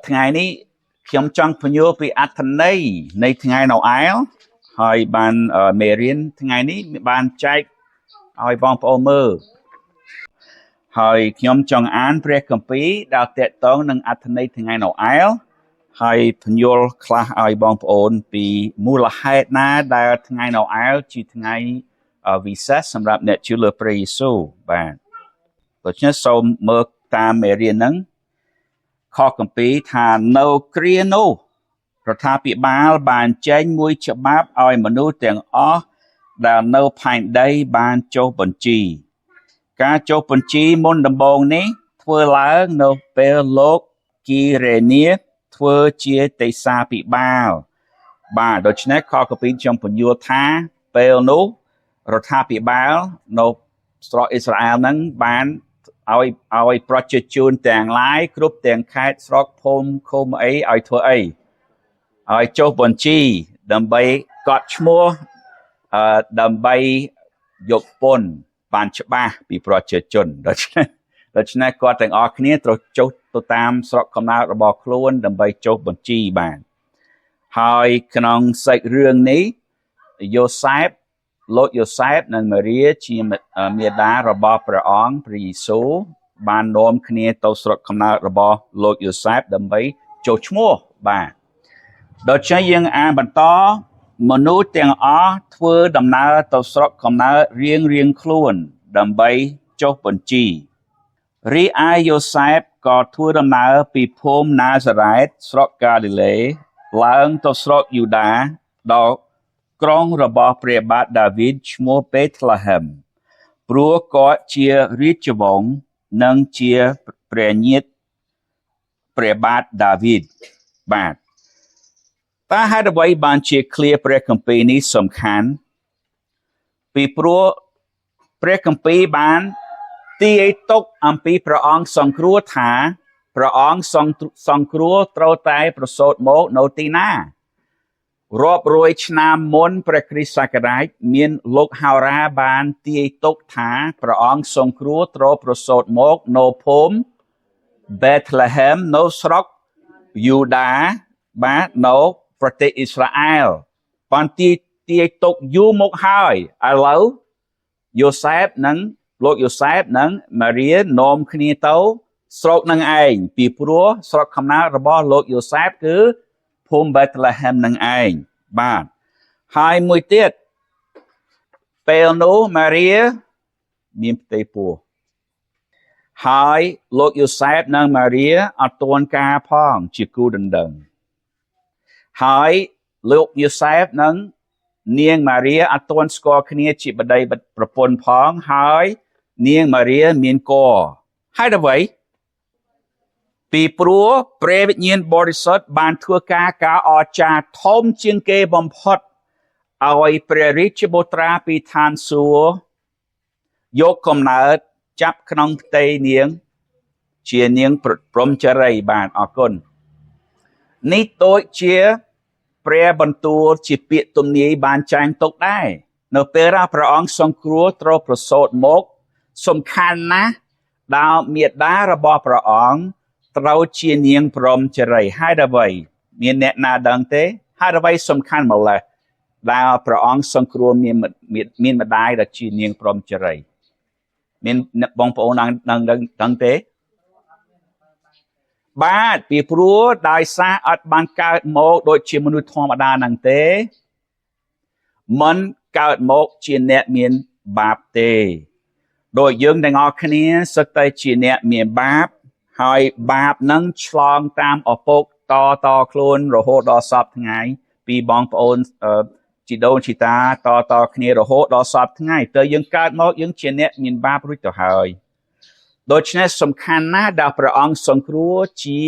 ថ្ងៃនេះខ្ញុំចង់ពន្យល់ពីអត្ថន័យនៃថ្ងៃណូអែលហើយបានមេរៀនថ្ងៃនេះបានចែកឲ្យបងប្អូនមើលហើយខ្ញុំចង់អានព្រះគម្ពីរដែលតេតងនឹងអត្ថន័យថ្ងៃណូអែលហើយពន្យល់ខ្លះឲ្យបងប្អូនពីមូលហេតុណាដែលថ្ងៃណូអែលជាថ្ងៃវិសេសសម្រាប់អ្នកជឿលើព្រះយេស៊ូវបាទដូច្នេះសូមមើលតាមមេរៀនហ្នឹងខគម្ពីរថានៅគ្រានោះរដ្ឋាភិបាលបានចេញមួយច្បាប់ឲ្យមនុស្សទាំងអស់ដែលនៅផែនដីបានចុះបញ្ជីការចុះបញ្ជីមុនដំបូងនេះធ្វើឡើងនៅពេលលោកគីរេនីធ្វើជាទេសាភិបាលបាទដូច្នេះខគម្ពីរខ្ញុំពន្យល់ថាពេលនោះរដ្ឋាភិបាលនៅស្រុកអ៊ីស្រាអែលហ្នឹងបានឲ្យប្រជាជនទាំងឡាយគ្រប់ទាំងខេត្តស្រុកភូមិឃុំអីឲ្យធ្វើអីឲ្យចុះបញ្ជីដើម្បីកត់ឈ្មោះដើម្បីយកពន្ធបានច្បាស់ពីប្រជាជនដូច្នេះគាត់ទាំងអស់គ្នាត្រូវចុះទៅតាមស្រុកកំណើតរបស់ខ្លួនដើម្បីចុះបញ្ជីបានហើយក្នុងសាច់រឿងនេះលោកយូសែបនិងម៉ារីជាមាតារបស់ព្រះអង្គព្រះយេស៊ូវបាននាំគ្នាទៅស្រុកកំណើតរបស់លោកយូសែបដើម្បីចុះឈ្មោះបាទដូច្នេះយើងអានបន្តមនុស្សទាំងអស់ធ្វើដំណើរទៅស្រុកកំណើតរៀងខ្លួនដើម្បីចុះបញ្ជីរីឯយូសែបក៏ធ្វើដំណើរពីភូមិណាហ្សារ៉េតស្រុកកាលីលេឡើងទៅស្រុកយូដាដល់ក្រុងរបស់ព្រះបាទដាវីតឈ្មោះបេតលេហឹមព្រោះគាត់ជារាជវង្សនិងជាព្រះញាតិព្រះបាទដាវីតបាទតើហេតុអ្វីបានជាឃ្លាព្រះគម្ពីរនេះសំខាន់ពីព្រោះព្រះគម្ពីរបានទាយទុកអំពីព្រះអង្គសង្គ្រោះថាព្រះអង្គសង្គ្រោះត្រូវតែប្រសូតមកនៅទីណារាប់រយឆ្នាំមុនព្រះគ្រីស្ទសករាជមានលោកហោរាបានទាយទុកថាព្រះអង្គសង្គ្រោះត្រូវប្រសូតមកនៅភូមិបេតលេហឹមនៅស្រុកយូដាបាទនៅប្រទេសអ៊ីស្រាអែលបានទាយទុកយូរមកហើយឥឡូវយូសែបនិងលោកយូសែបនិងម៉ារីនាំគ្នាទៅស្រុកនឹងឯងពីព្រោះស្រុកកំណើតរបស់លោកយូសែបគឺភូមិបេតលេហឹមនឹងឯងបាទហើយមួយទៀតពេលនោះម៉ារីមានផ្ទៃពោះហើយលោកយូសែបនិងម៉ារីអត់ទាន់ការផងជាគូដណ្ដឹងហើយលោកយូសែបនិងនាងម៉ារីអត់ទាន់ស្គាល់គ្នាជាប្តីប្រពន្ធផងហើយនាងម៉ារីមានកហេតុអ្វីពីព្រោះព្រះវិញ្ញាណបរិសុទ្ធបានធ្វើការអស្ចារ្យធំជាងគេបំផុតឲ្យព្រះរាជបុត្រាពីឋានសួគ៌យកកំណើតចាប់ក្នុងផ្ទៃនាងជានាងព្រហ្មចារីបាទអរគុណនេះដូចជាព្រះបន្ទូលជាពាក្យទំនាយបានចែងទុកដែរនៅពេលដែលព្រះអង្គសង្គ្រោះត្រូវប្រសូតមកសំខាន់ណាស់ដែលមេដារបស់ព្រះអង្គត្រូវជានាងព្រហ្មចារីហេតុអ្វីមានអ្នកណាដឹងទេហេតុអ្វីសំខាន់ម្ល៉េះដែលព្រះអង្គសង្គ្រោះមានម្ដាយដែលជានាងព្រហ្មចារីមានបងប្អូនដឹងទេបាទពីព្រោះដោយសារអត់បានកើតមកដូចជាមនុស្សធម្មតាហ្នឹងទេមិនកើតមកជាអ្នកមានបាបទេដោយយើងទាំងអស់គ្នាសុទ្ធតែជាអ្នកមានបាបហើយបាបនឹងឆ្លងតាមឪពុកតខ្លួនរហូតដល់សពថ្ងៃពីបងប្អូនជីដូនជីតាតគ្នារហូតដល់សពថ្ងៃទៅយើងកើតមកយើងជាអ្នកមានបាបរួចទៅហើយដូច្នេះសំខាន់ណាស់ដែលព្រះអង្គសង្គ្រោះជា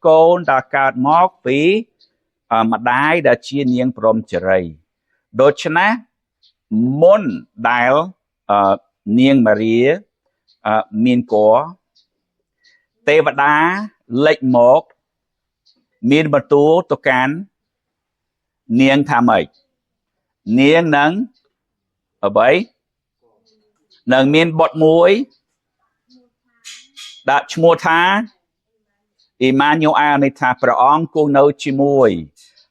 កូនដែលកើតមកពីម្ដាយដែលជានាងព្រហ្មចារីដូច្នេះមុនដែលនាងម៉ារីមានគភ៌ទេវតាលេចមកមានបន្ទូលទៅកាន់នាងថាម៉េចនាងនឹងអ្វីនឹងមានបុត្រមួយដាក់ឈ្មោះថា Emmanuel នៃថាព្រះអង្គគង់នៅជាមួយ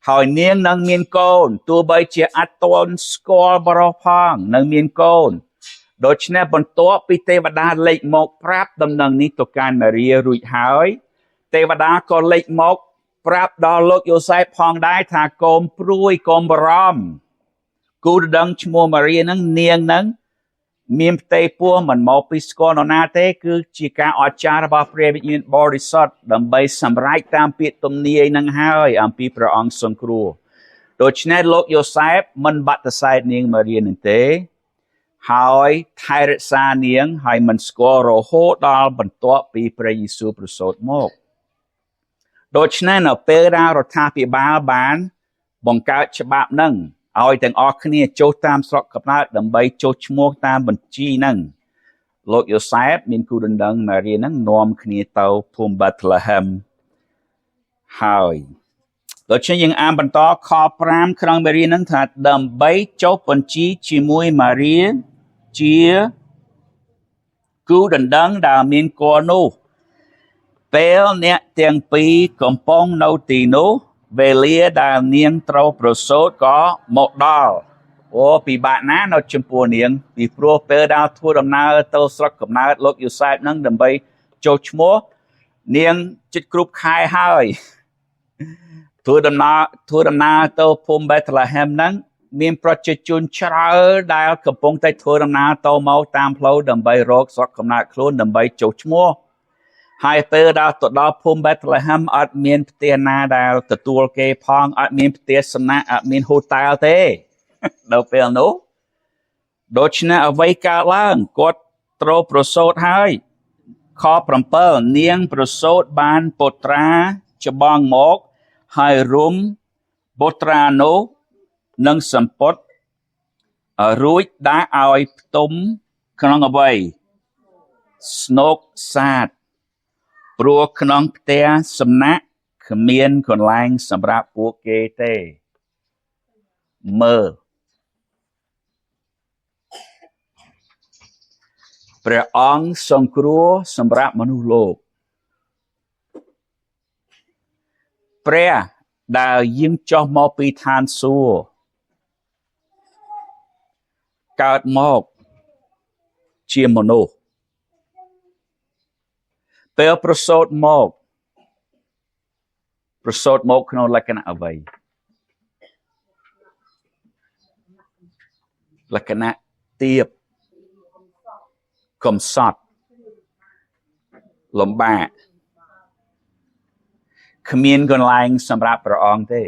ហើយនាងនឹងមានកូនទោះបីជាអត់ទាន់ស្គាល់បរិសផងនឹងមានកូនដូច្នេះបន្ទាប់ពីទេវតាលេចមកប្រាប់ដំណឹងនេះទៅកាន់ម៉ារីរួចហើយទេវតាក៏លេចមកប្រាប់ដល់លោកយូសែបផងដែរថាកុំព្រួយកុំបារម្ភគូដណ្ដឹងឈ្មោះម៉ារីហ្នឹងនាងហ្នឹងមានផ្ទៃពោះមិនមកពីស្គាល់នរណាទេគឺជាការអស្ចារ្យរបស់ព្រះវិញ្ញាណបរិសុទ្ធដើម្បីសម្រេចតាមពាក្យទំនាយនឹងហើយអំពីព្រះអង្គសង្គ្រោះដូច្នេះលោកយូសែបមិនបដិសេធនាងម៉ារីនឹងទេហើយថែរក្សានាងហើយមិនស្គាល់រហូតដល់បន្ទាប់ពីព្រះយេស៊ូវប្រសូតមកដូច្នេះនៅពេលដែលរដ្ឋាភិបាលបានបង្កើតច្បាប់នឹងឲ្យទាំងអស់គ្នាចុះតាមស្រុកកំណើតដើម្បីចុះឈ្មោះតាមបញ្ជីហ្នឹងលោកយូសែបមានគូដណ្ដឹងម៉ារីហ្នឹងនាំគ្នាទៅភូមិ Bethlehem ហើយដូច្នេះយើងអានបន្តខ5ក្នុងម៉ារីហ្នឹងថាដើម្បីចុះបញ្ជីជាមួយម៉ារីជាគូដណ្ដឹងដែលមានគល់នោះពេលអ្នកទាំងពីរកំពុងនៅទីនោះវេលាដែលនាងត្រូវប្រសូតក៏មកដល់ពិបាកណាស់នៅចំពោះនាងពីព្រោះពេលដែលធ្វើដំណើរទៅស្រុកកំណើតលោកយូសែបហ្នឹងដើម្បីចុះឈ្មោះនាងជិតគ្រប់ខែហើយធ្វើដំណើរទៅភូមិ Bethlehem ហ្នឹងមានប្រជាជនច្រើនដែលកំពុងតែធ្វើដំណើរទៅមកតាមផ្លូវដើម្បីរកស្រុកកំណើតខ្លួនដើម្បីចុះឈ្មោះហើយពេលដល់ទៅដល់ភូមិ Bethlehem អត់មានផ្ទះណាដែលទទួលគេផងអត់មានផ្ទះសំណាក់អត់មានហូតែលទេដល់ពេលនោះដូច្នេះអ្វីកើតឡើងគាត់ត្រូវប្រសូតហើយខ7នាងប្រសូតបានពុត្រាច្បងមកហើយរុំពុត្រានោះនឹងសម្ពុតរួចដាក់ឲ្យផ្ទុំក្នុងអ្វីស្នូកសាទព្រោះក្នុងផ្ទះសំណាក់គ្មានកន្លែងសម្រាប់ពួកគេទេមើលព្រះអង្គសង្គ្រោះសម្រាប់មនុស្សលោកព្រះដែលយាងចុះមកពីឋានសួគ៌កើតមកជាមនុស្សពេលប្រសូតមកក្នុងលក្ខណៈអ្វីលក្ខណៈទាបកំសត់លំបាកគ្មានកន្លែងសម្រាប់ព្រះអង្គទេ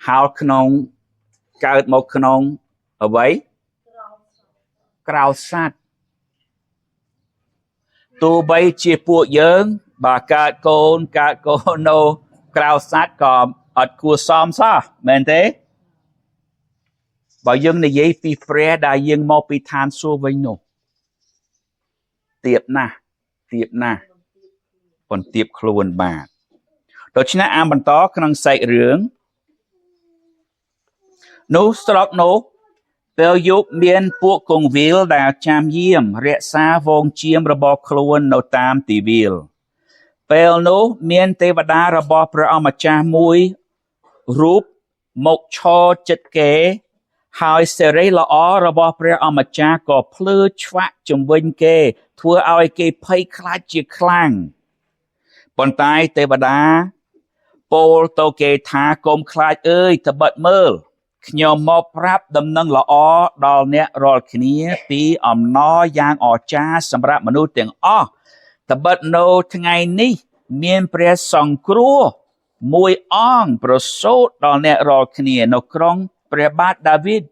ហើយកើតមកក្នុងអ្វីក្រៅសត្វទោះបីជាពួកយើងបើកើតកូននៅក្រៅសត្វក៏អត់គួរសមសោះមែនទេបើយើងនិយាយពីព្រះដែលយើងមកពីឋានសួគ៌វិញនោះទាបណាស់បន្ទាបខ្លួនបាទដូច្នេះអានបន្តក្នុងសាច់រឿងនោះស្រុកនោះពេលយប់មានពួកគង្វាលដែលចាំយាមរក្សាវងជៀមរបស់ខ្លួននៅតាមទីវាលពេលនោះមានទេវតារបស់ព្រះអម្ចាស់មួយរូបមកឈរចិត្តគេហើយសេរីល្អរបស់ព្រះអម្ចាស់ក៏ភ្លឺឆ្វាក់ជំវិញគេធ្វើឲ្យគេភ័យខ្លាចជាខ្លាំងប៉ុន្តែទេវតាពោលទៅគេថាកុំខ្លាចអើយត្បិតមើលខ្ញុំមកប្រាប់ដំណឹងល្អដល់អ្នករាល់គ្នាពីអំណរយ៉ាងអស្ចារ្យសម្រាប់មនុស្សទាំងអស់ត្បិតនៅថ្ងៃនេះមានព្រះសង្គ្រោះមួយអង្គប្រសូតដល់អ្នករាល់គ្នានៅក្រុងព្រះបាទដាវីត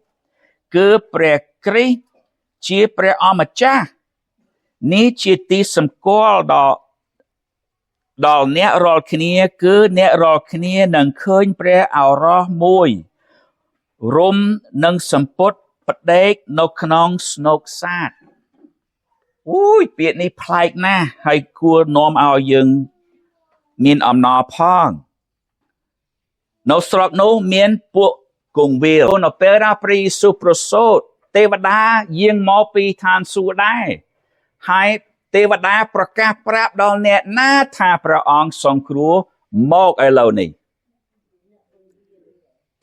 គឺព្រះគ្រីស្ទជាព្រះអម្ចាស់នេះជាទីសម្គាល់ដល់អ្នករាល់គ្នាគឺអ្នករាល់គ្នានឹងឃើញព្រះឱរសមួយរុំនឹងសម្ពុតផ្ដេកនៅក្នុងស្នូកសាទពាក្យនេះប្លែកណាស់ហើយគួរនាំឲ្យយើងមានអំណរផងនៅស្រុកនោះមានពួកគង្វាលនៅពេលដែលព្រះយេស៊ូវប្រសូតទេវតាយាងមកពីឋានសួគ៌ដែរហើយ ទេវតាប្រកាសប្រាប់ដល់អ្នកណាថាព្រះអង្គសង្គ្រោះមកឥឡូវនេះ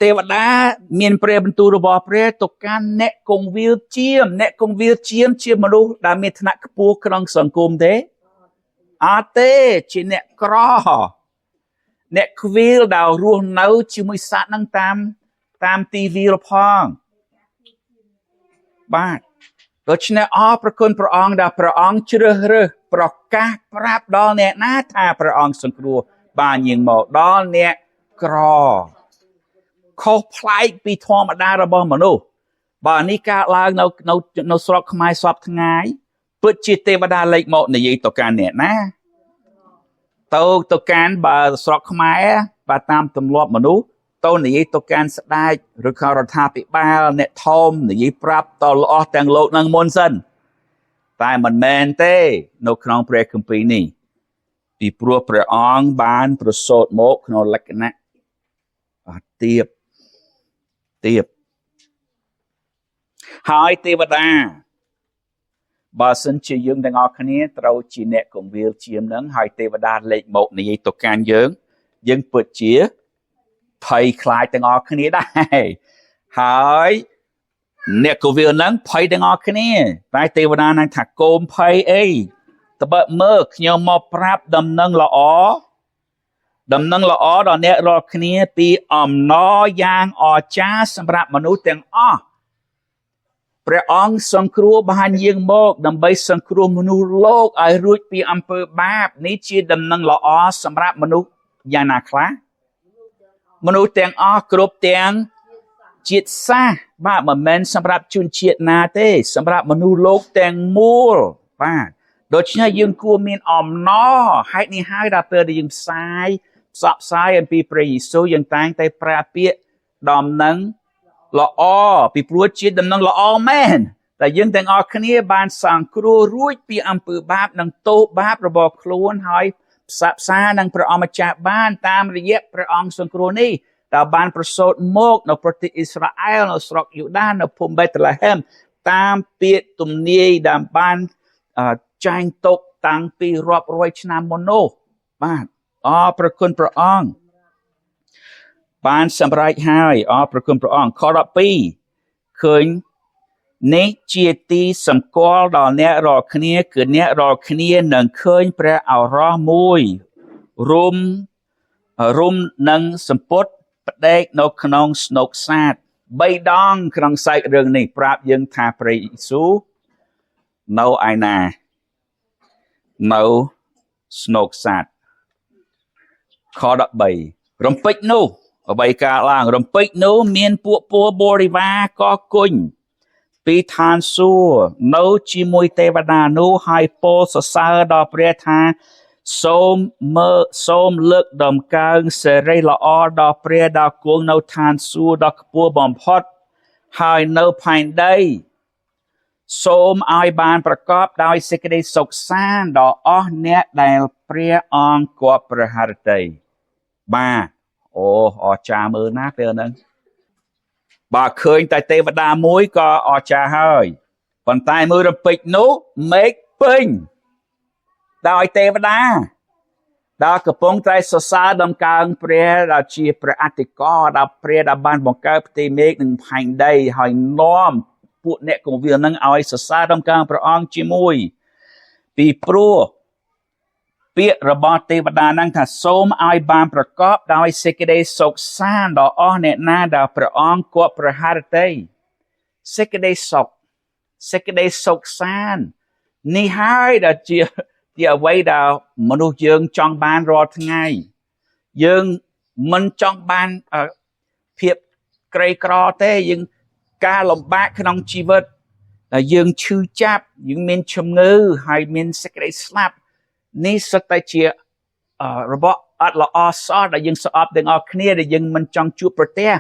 ទេវតាមានព្រះបន្ទូលរបស់ព្រះទៅកាន់អ្នកគង្វាលជាមអ្នកគង្វាលជាមនុស្សដែលមានឋានៈខ្ពស់ក្នុងសង្គមទេអត់ទេជាអ្នកក្រអ្នកខ្វៀលដែលរស់នៅជាមួយសត្វនឹងតាមទីវាលផងបាទដូច្នេះប្រគុណព្រះអង្គដែលព្រះអង្គជ្រើសរើសប្រកាសប្រាប់ដល់អ្នកណាថាព្រះអង្គសង្គ្រោះបានយាងមកដល់អ្នកក្រខុសប្លែកពីធម្មតារបស់មនុស្សបើនេះកើតឡើងនៅស្រុកខ្មែរសពថ្ងៃពិតជាទេវតាលេចមកនិយាយទៅកាន់អ្នកណាទៅកាន់បើស្រុកខ្មែរបើតាមទម្លាប់មនុស្សទៅនិយាយទៅកាន់ស្ដេចឬក៏រដ្ឋាភិបាលអ្នកធំនិយាយប្រាប់តល្អស់ទាំងលោកនឹងមុនសិនតែមិនមែនទេនៅក្នុងព្រះគម្ពីរនេះពីព្រោះព្រះអង្គបានប្រសូតមកក្នុងលក្ខណៈទៀបហើយទេវតាបើសិនជាយើងទាំងអស់គ្នាត្រូវជាអ្នកគង្វាលជាមនឹងហើយទេវតាលេចមកនិយាយទៅកាន់យើងពិតជាភ័យខ្លាចទាំងអស់គ្នាដែរហើយអ្នកគង្វាលនឹងភ័យទាំងអស់គ្នាតែទេវតានឹងថាកុំភ័យអីតើមើលខ្ញុំមកប្រាប់ដំណឹងល្អដល់អ្នករាល់គ្នាពីអំណរយ៉ាងអស្ចារ្យសម្រាប់មនុស្សទាំងអស់ព្រះអង្គសង្គ្រោះបានយាងមកដើម្បីសង្គ្រោះមនុស្សលោកឲ្យរួចពីអំពើបាបនេះជាដំណឹងល្អសម្រាប់មនុស្សយ៉ាងណាខ្លះមនុស្សទាំងអស់គ្រប់ទាំងជាតិសាសន៍បាទមិនមែនសម្រាប់ជនជាតិណាទេសម្រាប់មនុស្សលោកទាំងមូលបាទដូច្នេះយើងគួរមានអំណរហេតុនេះហើយដល់ពេលដែលយើងផ្សព្វផ្សាយអំពីព្រះយេស៊ូវយើងតែងតែប្រើពាក្យដំណឹងល្អពីព្រោះជាដំណឹងល្អមែនតែយើងទាំងអស់គ្នាបានសង្គ្រោះរួចពីអំពើបាបនិងទោសបាបរបស់ខ្លួនហើយផ្សព្វផ្សាយនឹងព្រះអម្ចាស់បានតាមរយៈព្រះអង្គសង្គ្រោះនេះដែលបានប្រសូតមកនៅប្រទេសអ៊ីស្រាអែលនៅស្រុកយូដានៅភូមិបេតលេហេមតាមពាក្យទំនាយដែលបានចែងទុកតាំងពីរាប់រយឆ្នាំមុននោះបាទប្រគុណព្រះអង្គបានសម្រេចហើយប្រគុណព្រះអង្គខ12ឃើញនេះជាទីសម្គាល់ដល់អ្នករាល់គ្នាគឺអ្នករាល់គ្នានឹងឃើញព្រះឱរសមួយរុំនឹងសម្ពុតផ្ដេកនៅក្នុងស្នុកសាទ3ដងក្នុងសាច់រឿងនេះប្រាប់យើងថាព្រះយេស៊ូវនៅឯណានៅស្នុកសាទខ13រំពេចនោះអ្វីកើតឡើងរំពេចនោះមានពួកពលបរិវារក៏គុញពីឋានសួគ៌នៅជាមួយទេវតានោះហើយពោលសរសើរដល់ព្រះថាសូមលើកដំកើងសិរីល្អដល់ព្រះដែលគង់នៅឋានសួគ៌ដ៏ខ្ពស់បំផុតហើយនៅផែនដីសូមឲ្យបានប្រកបដោយសេចក្តីសុខសាន្តដល់អស់អ្នកដែលព្រះអង្គគប់ព្រះハរតីបាទអស្ចារ្យមើលណាពេលហ្នឹងបើឃើញតែទេវតាមួយក៏អស្ចារ្យហើយប៉ុន្តែមើលរំពេចនោះមេឃពេញដោយទេវតាដែលកំពុងតែសរសើរដំកើងព្រះដែលជាព្រះអធិការដែលព្រះដែលបានបង្កើតផ្ទៃមេឃនិងផែនដីហើយនាំពួកអ្នកគង្វាលនឹងឲ្យសរសើរដំកើងព្រះអង្គជាមួយពីព្រោះពាក្យរបស់ទេវតានឹងថាសូមឲ្យបានប្រកបដោយសេចក្តីសុខសាន្តដល់អស់អ្នកណាដែលព្រះអង្គគប់ព្រះハរតីសេចក្តីសុខសាន្តនេះហើយដែលជាអ្វីដែលមនុស្សយើងចង់បានរាល់ថ្ងៃយើងមិនចង់បានភាពក្រីក្រទេយើងការលំបាកក្នុងជីវិតដែលយើងឈឺចាប់យើងមានជំងឺហើយមានសេចក្តីស្លាប់នេះសុទ្ធតែជារបស់អត់ល្អសោះដែលយើងស្អប់ទាំងអស់គ្នាដែលយើងមិនចង់ជួបប្រទះ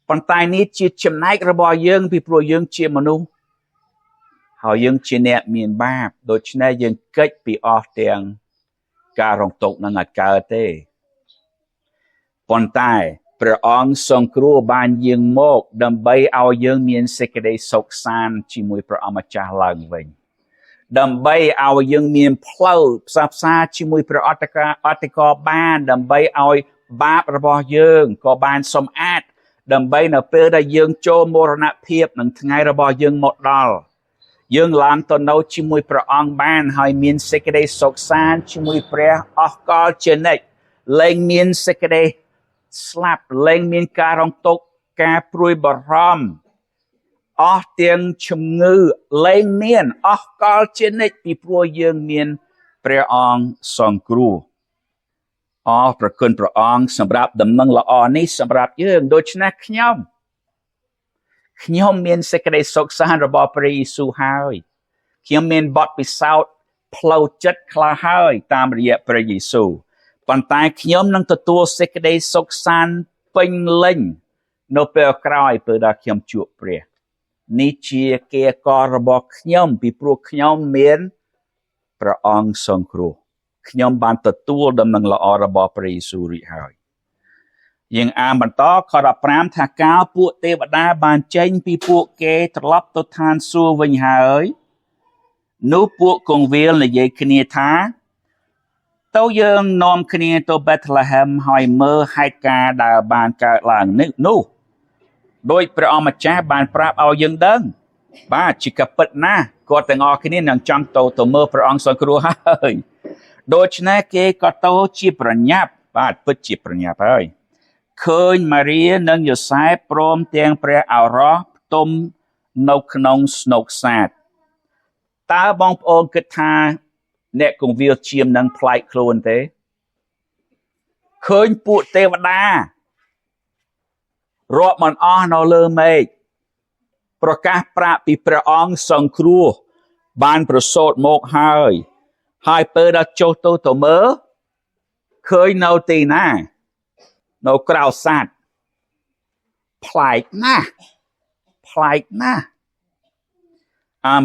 ប៉ុន្តែនេះជាចំណែករបស់យើងពីព្រោះយើងជាមនុស្សហើយយើងជាអ្នកមានបាបដូច្នេះយើងកិច្ចពីអស់ទាំងការរងទុក្ខនឹងអត់កើតទេប៉ុន្តែព្រះអង្គសង្គ្រោះបានយាងមកដើម្បីឲ្យយើងមានសេចក្តីសុខសាន្តជាមួយព្រះអម្ចាស់ឡើងវិញ ដើម្បីឲ្យយើងមានផ្លូវផ្សះផ្សាជាមួយព្រះអតិកបានដើម្បីឲ្យបាបរបស់យើងក៏បានសម្អាតដើម្បីនៅពេលដែលយើងចូលមរណភាពនឹងថ្ងៃរបស់យើងមកដល់យើងឡើងទៅនៅជាមួយព្រះអង្គបានហើយមានសេចក្តីសុខសាន្តជាមួយព្រះអស់កលជានិច្ចលែងមានសេចក្តីស្លាប់លែងមានការរងទុក្ខការព្រួយបារម្ភអស់ទាំងជំងឺលែងមានអស់កលជានិច្ចពីព្រោះយើងមានព្រះអង្គសង្គ្រោះអរប្រគុណព្រះអង្គសម្រាប់ដំណឹងល្អនេះសម្រាប់យើងដូច្នេះខ្ញុំមានសេចក្តីសុខសាន្តរបស់ព្រះយេស៊ូវហើយខ្ញុំមានបទពិសោធន៍ផ្លូវចិត្តខ្លះហើយតាមរយៈព្រះយេស៊ូវប៉ុន្តែខ្ញុំនឹងទទួលសេចក្តីសុខសាន្តពេញលេញនៅពេលក្រោយពេលដែលខ្ញុំជួបព្រះនេះជាកិច្ចការរបស់ខ្ញុំពីព្រោះខ្ញុំមានព្រះអង្គសង្គ្រោះខ្ញុំបានទទួលដំណឹងល្អរបស់ព្រះយេស៊ូវរួចហើយយើងអានបន្តខ15ថាកាលពួកទេវតាបានចេញពីពួកគេត្រឡប់ទៅឋានសួគ៌វិញហើយនោះពួកគង្វាលនិយាយគ្នាថាទៅយើងនាំគ្នាទៅបេតលេហែមហើយមើលហេតុការណ៍ដែលបានកើតឡើងនោះដោយព្រះអម្ចាស់បានប្រាប់ឲ្យយើងដឹងបាទជាកពិតណាស់គាត់ទាំងអស់គ្នានឹងចង់ទៅមើលព្រះអង្គសង្គ្រោះហើយដូច្នេះគេក៏ទៅជាប្រញាប់បាទពិតជាប្រញាប់ហើយឃើញម៉ារីនិងយ៉ូសែបព្រមទាំងព្រះឱរ៉ោះផ្ទុំនៅក្នុងស្នូកសាទតើបងប្អូនគិតថាអ្នកគង្វាលជៀមនឹងប្លែកខ្លួនទេឃើញពួកទេវតារាប់មិនអស់នៅលើមេឃប្រកាសប្រាប់ពីព្រះអង្គសង្គ្រោះបានប្រសូតមកហើយពេលដល់ចុះទៅមើលឃើញនៅទីណានៅក្រៅសាទប្លែកណាស់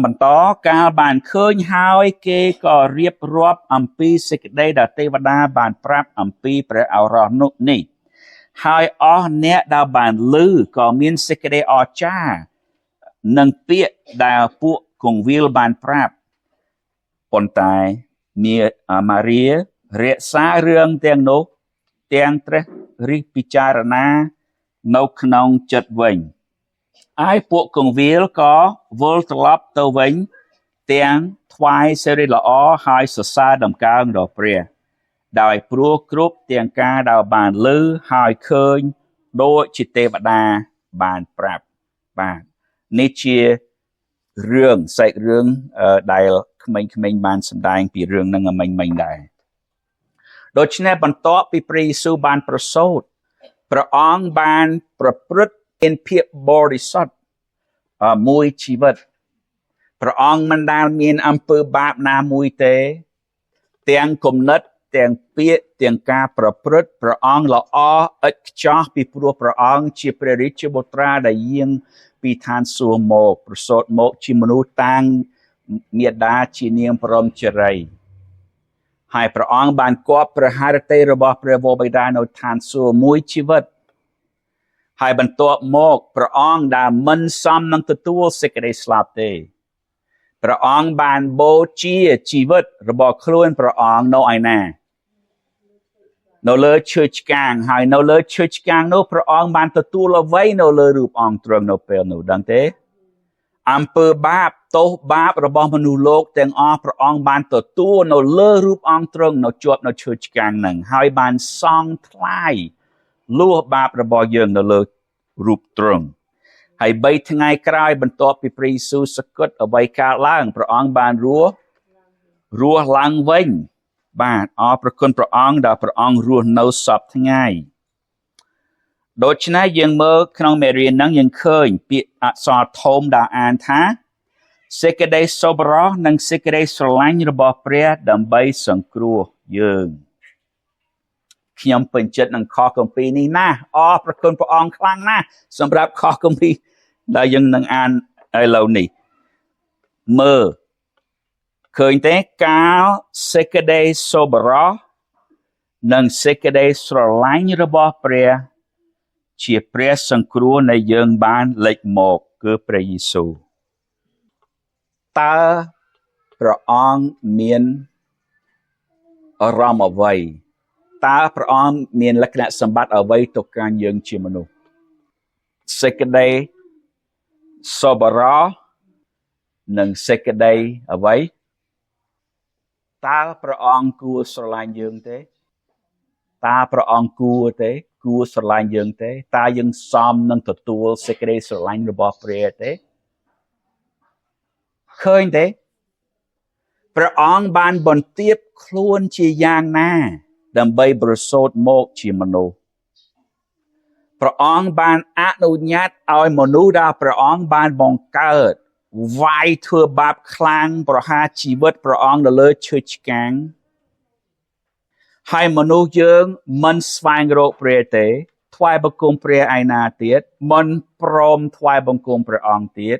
បន្តកាលបានឃើញហើយគេក៏រៀបរាប់អំពីសេចក្តីដែលទេវតាបានប្រាប់អំពីព្រះឱរ៉ោះនោះនេះហើយអស់អ្នកដែលបានឮក៏មានសេចក្តីអស្ចារ្យនឹងពាក្យដែលពួកគង្វាលបានប្រាប់ប៉ុន្តែម៉ារីរក្សារឿងទាំងនោះទាំងត្រេះរិះពិចារណានៅក្នុងចិត្តវិញហើយពួកគង្វាលក៏វិលត្រឡប់ទៅវិញទាំងថ្វាយសិរីល្អហើយសរសើរដំកើងដល់ព្រះដោយព្រោះគ្រប់ទាំងការដែលបានឮហើយឃើញដូចជាទេវតាបានប្រាប់បាទនេះជារឿងសាច់រឿងដែលក្មេងៗបានសម្ដែងពីរឿងនឹងមិញដែរដូច្នេះបន្ទាប់ពីព្រះយេស៊ូវបានប្រសូតព្រះអង្គបានប្រព្រឹត្តមានភាពបរិសុទ្ធមួយជីវិតព្រះអង្គមិនដែលមានអំពើបាបណាមួយទេទាំងគំនិតទាំងពាក្យទាំងការប្រព្រឹត្តព្រះអង្គល្អឥតខ្ចោះពីព្រោះព្រះអង្គជាព្រះរាជបុត្រាដែលយាងពីឋានសួគ៌មកប្រសូតមកជាមនុស្សតាំងមាតាជានាងព្រហ្មចារីហើយព្រះអង្គបានគប់ព្រះハរតីរបស់ព្រះវរបិតានៅឋានសួគ៌មួយជីវិតហើយបន្ទាប់មកព្រះអង្គដែលមិនសមនឹងទទួលសេចក្តីស្លាប់ទេព្រះអង្គបានបូជាជីវិតរបស់ខ្លួនព្រះអង្គនៅឯណានៅលើឈើឆ្កាងហើយនៅលើឈើឆ្កាងនោះព្រះអង្គបានទទួលអ្វីនៅលើរូបអង្គទ្រង់នៅពេលនោះដឹងទេអំពើបាបទោសបាបរបស់មនុស្សលោកទាំងអស់ព្រះអង្គបានទទួលនៅលើរូបអង្គទ្រង់នៅជាប់នៅឈើឆ្កាងហ្នឹងហើយបានសង់ថ្លាយលួសបាបរបស់យើងនៅលើរូបទ្រង់ហើយ3ថ្ងៃក្រោយបន្ទាប់ពីព្រះយេស៊ូវសគត់អ្វីកើតឡើងព្រះអង្គបានរស់ឡើងវិញបាទអរព្រគុណព្រះអង្គដែលព្រះអង្គរស់នៅសពថ្ងៃដូច្នេះយើងមើលក្នុងមេរៀនហ្នឹងយើងឃើញពាក្យអក្សរធំដែលអានថាសេចក្តីសប្បុរសនិងសេចក្តីស្រឡាញ់របស់ព្រះដើម្បីសង្គ្រោះយើងខ្ញុំពេញចិត្តនឹងខគម្ពីរនេះណាស់អរព្រគុណព្រះអង្គខ្លាំងណាស់សម្រាប់ខគម្ពីរដែលយើងនឹងអានឥឡូវនេះមើលឃើញទេកាលសេចក្តីសប្បុរសនិងសេចក្តីស្រឡាញ់របស់ព្រះជាព្រះសង្គ្រោះនៃយើងបានលេចមកគឺព្រះយេស៊ូវតើ ព្រះអង្គមានអារម្មណ៍អ្វីតើព្រះអង្គមានលក្ខណៈសម្បត្តិអ្វីទៅកាន់យើងជាមនុស្សសេចក្តីសប្បុរសនិងសេចក្តីអ្វីតើព្រះអង្គគួរស្រឡាញ់យើងទេតើព្រះអង្គគួរស្រឡាញ់យើងទេតើយើងសមនឹងទទួលសេចក្តីស្រឡាញ់របស់ព្រះទេឃើញទេព្រះអង្គបានបន្ទាបខ្លួនជាយ៉ាងណាដើម្បីប្រសូតមកជាមនុស្សព្រះអង្គបានអនុញ្ញាតឲ្យមនុស្សដែលព្រះអង្គបានបង្កើតវាយធ្វើបាបខ្លាំងប្រហារជីវិតព្រះអង្គនៅលើឈើឆ្កាងហើយមនុស្សយើងមិនស្វែងរកព្រះទេថ្វាយបង្គំព្រះឯណាទៀតមិនព្រមថ្វាយបង្គំព្រះអង្គទៀត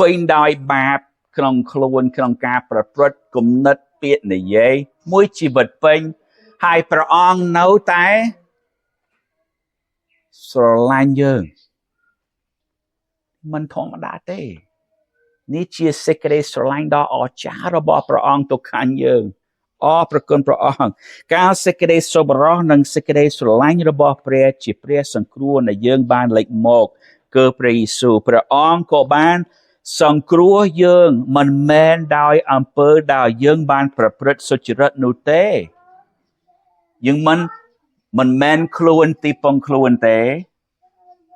ពេញដោយបាបក្នុងខ្លួនក្នុងការប្រព្រឹត្តគំនិតពាក្យនិយាយមួយជីវិតពេញហើយព្រះអង្គនៅតែស្រឡាញ់យើងមិនធម្មតាទេនេះជាសេចក្តីស្រឡាញ់ដ៏អស្ចារ្យរបស់ព្រះអង្គទៅកាន់យើងអរព្រគុណព្រះអង្គការសេចក្តីសប្បុរសនិងសេចក្តីស្រឡាញ់របស់ព្រះជាព្រះសង្គ្រោះដែលយើងបានលេចមកគឺព្រះយេស៊ូវព្រះអង្គក៏បានសង្គ្រោះយើងមិនមែនដោយអំពើដែលយើងបានប្រព្រឹត្តសុចរិតនោះទេយើងមិនមែនខ្លួនទីពងខ្លួនទេ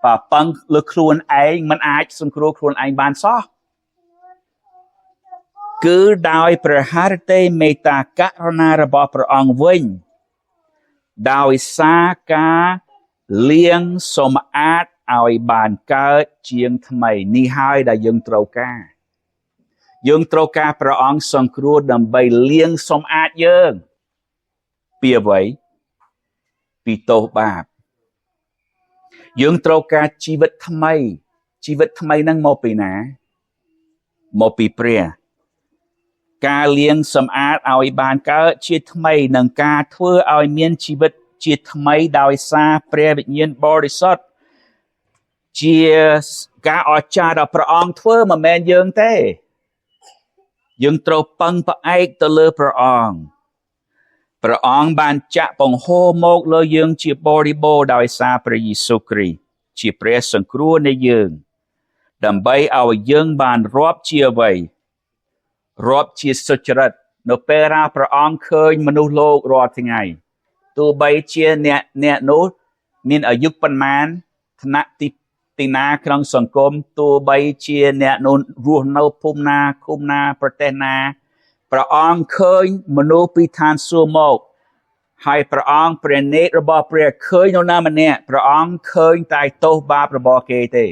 បើពឹងលើខ្លួនឯងមិនអាចសង្គ្រោះខ្លួនឯងបានសោះគឺដោយព្រះハរតីមេត្តាករុណារបស់ព្រះអង្គវិញដោយសារការលាងសម្អាតឲ្យបានកើតជាងថ្មីនេះហើយដែលយើងត្រូវការព្រះអង្គសង្គ្រោះដើម្បីលាងសម្អាតយើងពីអ្វីពីទោសបាបយើងត្រូវការជីវិតថ្មីហ្នឹងមកពីណាមកពីព្រះការលាងសម្អាតឲ្យបានកើតជាថ្មីនិងការធ្វើឲ្យមានជីវិតជាថ្មីដោយសារព្រះវិញ្ញាណបរិសុទ្ធជាការអស្ចារ្យដែលព្រះអង្គធ្វើមិនមែនយើងទេយើងត្រូវពឹងផ្អែកទៅលើព្រះអង្គបានចាក់បង្ហូរមកលើយើងជាបរិបូរណ៍ដោយសារព្រះយេស៊ូវគ្រីស្ទជាព្រះសង្គ្រោះនៃយើងដើម្បីឲ្យយើងបានរាប់ជាអ្វីរាប់ជាសុចរិតនៅពេលដែលព្រះអង្គឃើញមនុស្សលោករាល់ថ្ងៃទោះបីជាអ្នកនោះមានអាយុប៉ុន្មានឋានៈទីណាក្នុងសង្គមទោះបីជាអ្នកនោះរស់នៅភូមិណាឃុំណាប្រទេសណាព្រះអង្គឃើញមនុស្សពីឋានសួគ៌មកហើយព្រះអង្គព្រះនេត្ររបស់ព្រះឃើញនរណាម្នាក់ព្រះអង្គឃើញតែទោសបាបរបស់គេទេ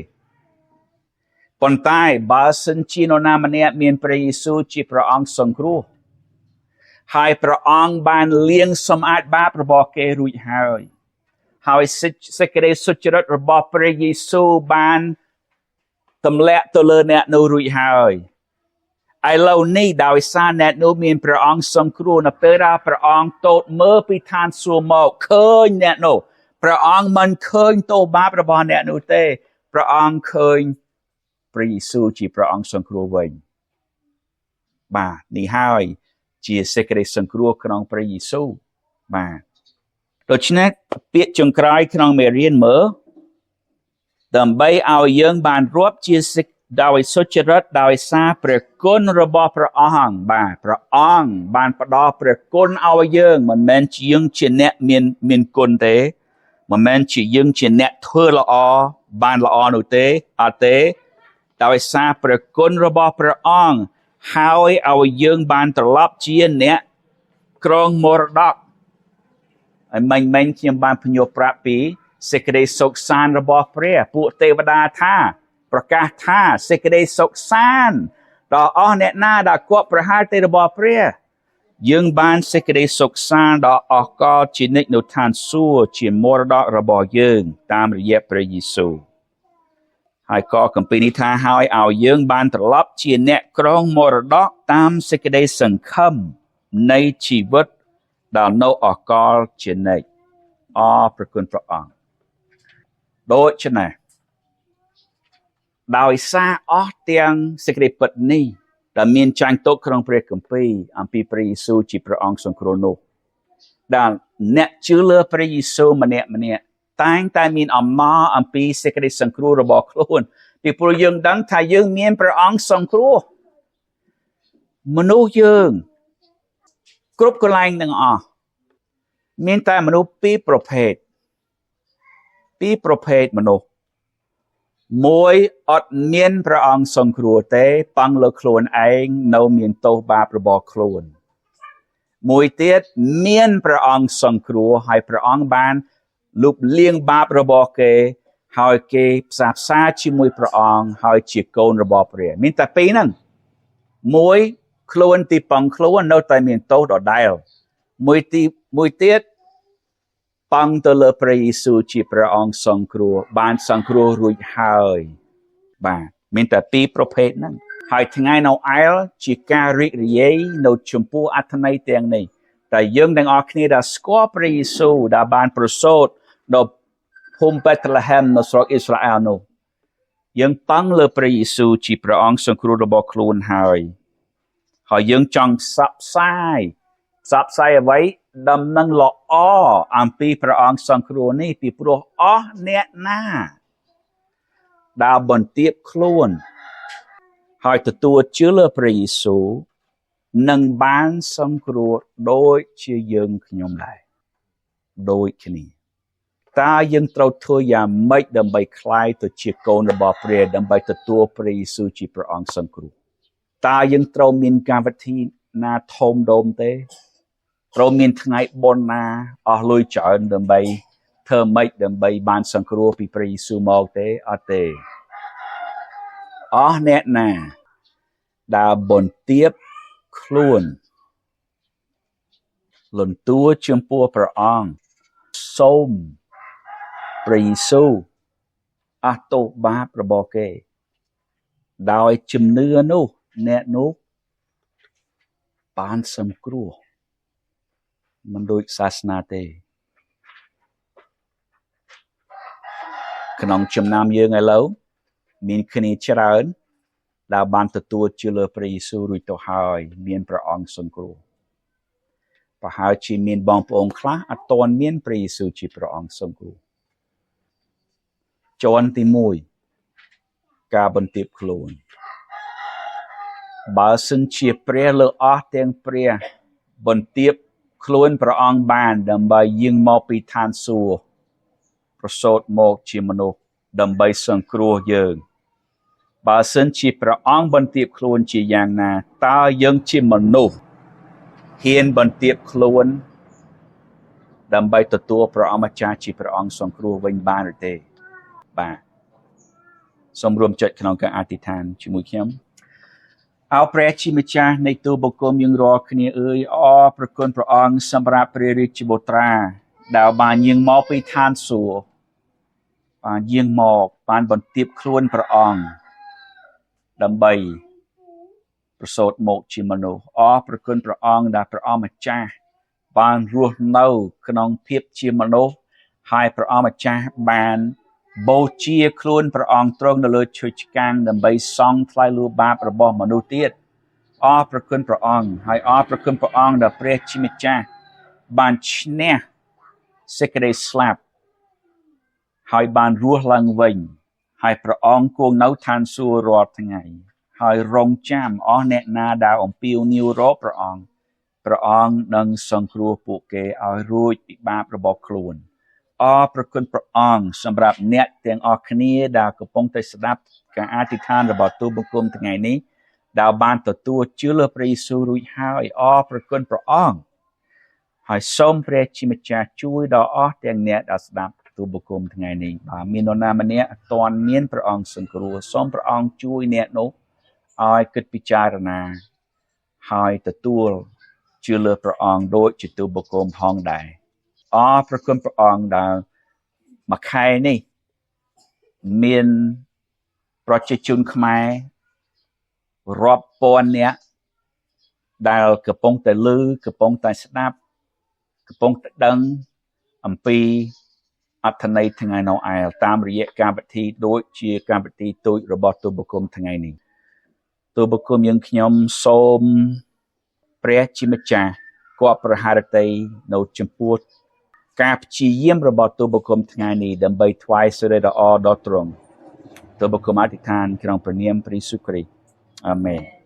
ប៉ុន្តែបើសិនជានរណាម្នាក់មានព្រះយេស៊ូវជាព្រះអង្គសង្គ្រោះហើយព្រះអង្គបានលាងសម្អាតបាបរបស់គេរួចហើយសេចក្តីសុចរិតរបស់ព្រះយេស៊ូវបានទម្លាក់ទៅលើអ្នកនោះរួចហើយឥឡូវនេះដោយសារអ្នកនោះមានព្រះអង្គសង្គ្រោះនៅពេលដែលព្រះអង្គទតមើលពីឋានសួគ៌មកឃើញអ្នកនោះព្រះអង្គមិនឃើញទោសបាបរបស់អ្នកនោះទេព្រះអង្គឃើញព្រះយេស៊ូវជាព្រះអង្គសង្គ្រោះវិញបាទនេះហើយជាសេចក្តីសង្គ្រោះក្នុងព្រះយេស៊ូវបាទដូច្នេះពាក្យចុងក្រោយក្នុងមេរៀនមើលដើម្បីឲ្យយើងបានរាប់ជាដោយសុចរិតដោយសារព្រះគុណរបស់ព្រះអង្គបាទព្រះអង្គបានផ្ដល់ព្រះគុណឲ្យយើងមិនមែនជាយើងជាអ្នកមានគុណទេមិនមែនជាយើងជាអ្នកធ្វើល្អបានល្អនោះទេអត់ទេដោយសារព្រះគុណរបស់ព្រះអង្គហើយឲ្យយើងបានត្រឡប់ជាអ្នកក្រងមរតកហើយមិញខ្ញុំបានពន្យល់ប្រាប់ពីសេចក្តីសុខសាន្តរបស់ព្រះពួកទេវតាថាប្រកាសថាសេចក្តីសុខសាន្តដល់អស់អ្នកណាដែលគប់ប្រហែលទេរបស់ព្រះយើងបានសេចក្តីសុខសាន្តដ៏អស្ចារ្យជានិច្ចនៅឋានសួគ៌ជាមរតករបស់យើងតាមរយៈព្រះយេស៊ូវហើយក៏គម្ពីរនេះថាឲ្យយើងបានត្រឡប់ជាអ្នកក្រងមរតកតាមសេចក្តីសង្ឃឹមនៃជីវិតដែលនៅអកលជានិច្ចអរព្រគុណព្រះអង្គដូច្នេះដោយសារអស់ទាំងសេចក្តីពិតនេះ ដែលមានចាញ់ទុកក្នុងព្រះគម្ពីរអំពីព្រះយេស៊ូវជាព្រះអង្គសង្គ្រោះនោះដែលអ្នកជឿលើព្រះយេស៊ូវម្នាក់តែងតែមានអំណរអំពីសេចក្តីសង្គ្រោះរបស់ខ្លួនពីព្រោះយើងដឹងថាយើងមានព្រះអង្គសង្គ្រោះមនុស្សយើងគ្រប់កន្លែងទាំងអស់មានតែមនុស្សពីរប្រភេទមនុស្សមួយអត់មានព្រះអង្គសង្គ្រោះទេប៉ង់លើខ្លួនឯងនៅមានទោសបាបរបស់ខ្លួនមួយទៀតមានព្រះអង្គសង្គ្រោះហើយព្រះអង្គបានលុបលាងបាបរបស់គេហើយគេផ្សះផ្សាជាមួយព្រះអង្គហើយជាកូនរបស់ព្រះមានតែពីរហ្នឹងមួយខ្លួនទីប៉ង់ខ្លួននៅតែមានទោសដដែលមួយទៀតប៉ង់ទៅលើព្រះយេស៊ូវជាព្រះអង្គសង្គ្រោះបានសង្គ្រោះរួចហើយបាទមានតែពីរប្រភេទហ្នឹងហើយថ្ងៃនៅអែលជាការរីករាយនៅចំពោះអត្ថន័យទាំងនេះតែយើងទាំងអស់គ្នាដែលស្គាល់ព្រះយេស៊ូវដែលបានប្រសូតនៅភូមិបេតលេហែមនៅស្រុកអ៊ីស្រាអែលនោះយើងប៉ង់លើព្រះយេស៊ូវជាព្រះអង្គសង្គ្រោះរបស់ខ្លួនហើយយើងចង់ផ្សព្វផ្សាយអ្វីដំណឹងល្អអំពីព្រះអង្គសង្គ្រោះនេះពីព្រោះអស់អ្នកណាដែលបន្ទាបខ្លួនហើយទទួលជឿលើព្រះយេស៊ូវនឹងបានសង្គ្រោះដូចជាយើងខ្ញុំដែរដូចគ្នាតើយើងត្រូវធ្វើយ៉ាងម៉េចដើម្បីក្លាយទៅជាកូនរបស់ព្រះដើម្បីទទួលព្រះយេស៊ូវជាព្រះអង្គសង្គ្រោះតើយើងត្រូវមានកម្មវិធីណាធំដុំទេត្រូវមានថ្ងៃបុណ្យណាអស់លុយច្រើនដើម្បីធ្វើម៉េចដើម្បីបានសង្គ្រោះពីព្រះយេស៊ូវមកទេអត់ទេអស់អ្នកណាដែលបន្ទាបខ្លួនលន់តួចំពោះព្រះអង្គសូមព្រះយេស៊ូវអស់ទោសបាបរបស់គេដោយជំនឿនោះអ្នកនោះបានសង្គ្រោះមិនដូចសាសនាទេក្នុងចំណាំយើងឥឡូវមានគ្នាច្រើនដែលបានទទួលជឿលើព្រះយេស៊ូវរួចទៅហើយមានព្រះអង្គសង្គ្រោះប្រហែលជាមានបងប្អូនខ្លះអត់ទាន់មានព្រះយេស៊ូវជាព្រះអង្គសង្គ្រោះជាន់ទី1ការបន្ទាបខ្លួនបើសិនជាព្រះលើអស់ទាំងព្រះបន្ទាបខ្លួនព្រះអង្គបានដើម្បីយាងមកពីឋានសួគ៌ប្រសូតមកជាមនុស្សដើម្បីសង្គ្រោះយើងបើសិនជាព្រះអង្គបន្ទាបខ្លួនជាយ៉ាងណាតើយើងជាមនុស្សហ៊ានបន្ទាបខ្លួនដើម្បីទទួលព្រះអម្ចាស់ជាព្រះអង្គសង្គ្រោះវិញបានឬទេបាទសូមរួមចិត្តក្នុងការអធិដ្ឋានជាមួយខ្ញុំអោព្រះជាម្ចាស់នៃទូលបង្គំយើងរាល់គ្នាអើយអរព្រគុណព្រះអង្គសម្រាប់ព្រះរាជបុត្រាដែលបានយាងមកពីឋានសួគ៌បានយាងមកបានបន្ទាបខ្លួនព្រះអង្គដើម្បីប្រសូតមកជាមនុស្សអរព្រគុណព្រះអង្គដែលព្រះអង្គម្ចាស់បានរស់នៅក្នុងភាពជាមនុស្សហើយព្រះអង្គម្ចាស់បានបូជាខ្លួនព្រះអង្គទ្រង់នៅលើឈើឆ្កាងដើម្បីសង់ថ្លៃលួចបាបរបស់មនុស្សទៀតអរព្រគុណព្រះអង្គហើយអរព្រគុណព្រះអង្គដែលព្រះជាម្ចាស់បានឈ្នះសេចក្តីស្លាប់ហើយបានរស់ឡើងវិញហើយព្រះអង្គគង់នៅឋានសួគ៌រាល់ថ្ងៃហើយរងចាំអស់អ្នកណាដែលអំពាវនាវរកព្រះអង្គនឹងសង្គ្រោះពួកគេឲ្យរួចពីបាបរបស់ខ្លួនអរព្រគុណព្រះអង្គសម្រាប់អ្នកទាំងអស់គ្នាដែលកំពុងតែស្ដាប់ការអធិដ្ឋានរបស់ទូលបង្គំថ្ងៃនេះដែលបានទទួលជឿលើព្រះយេស៊ូវរួចហើយអរព្រគុណព្រះអង្គហើយសូមព្រះជាម្ចាស់ជួយដល់អស់ទាំងអ្នកដែលស្ដាប់ទូលបង្គំថ្ងៃនេះបើមាននរណាម្នាក់អត់ទាន់មានព្រះអង្គសង្គ្រោះសូមព្រះអង្គជួយអ្នកនោះឲ្យគិតពិចារណាហើយទទួលជឿលើព្រះអង្គដូចជាទូលបង្គំផងដែរអរព្រគុណព្រះអង្គដែលមួយខែនេះមានប្រជាជនខ្មែររាប់ពាន់នាក់ដែលកំពុងតែឮកំពុងតែស្ដាប់កំពុងតែដឹងអំពីអត្ថន័យថ្ងៃនៅអែលតាមរយៈកម្មវិធីដូចជាកម្មវិធីទូចរបស់ទូលបង្គំថ្ងៃនេះ ទូបង្គំយើងខ្ញុំសូមព្រះជាម្ចាស់គាត់ប្រហារតីនៅចំពោះការព្យាយាមរបស់ទូបង្គំថ្ងៃនេះដើម្បីថ្វាយសិរីល្អដល់ទ្រង់ទូបង្គំអធិដ្ឋានក្នុងព្រះនាមព្រះយេស៊ូវគ្រីស្ទអាមែន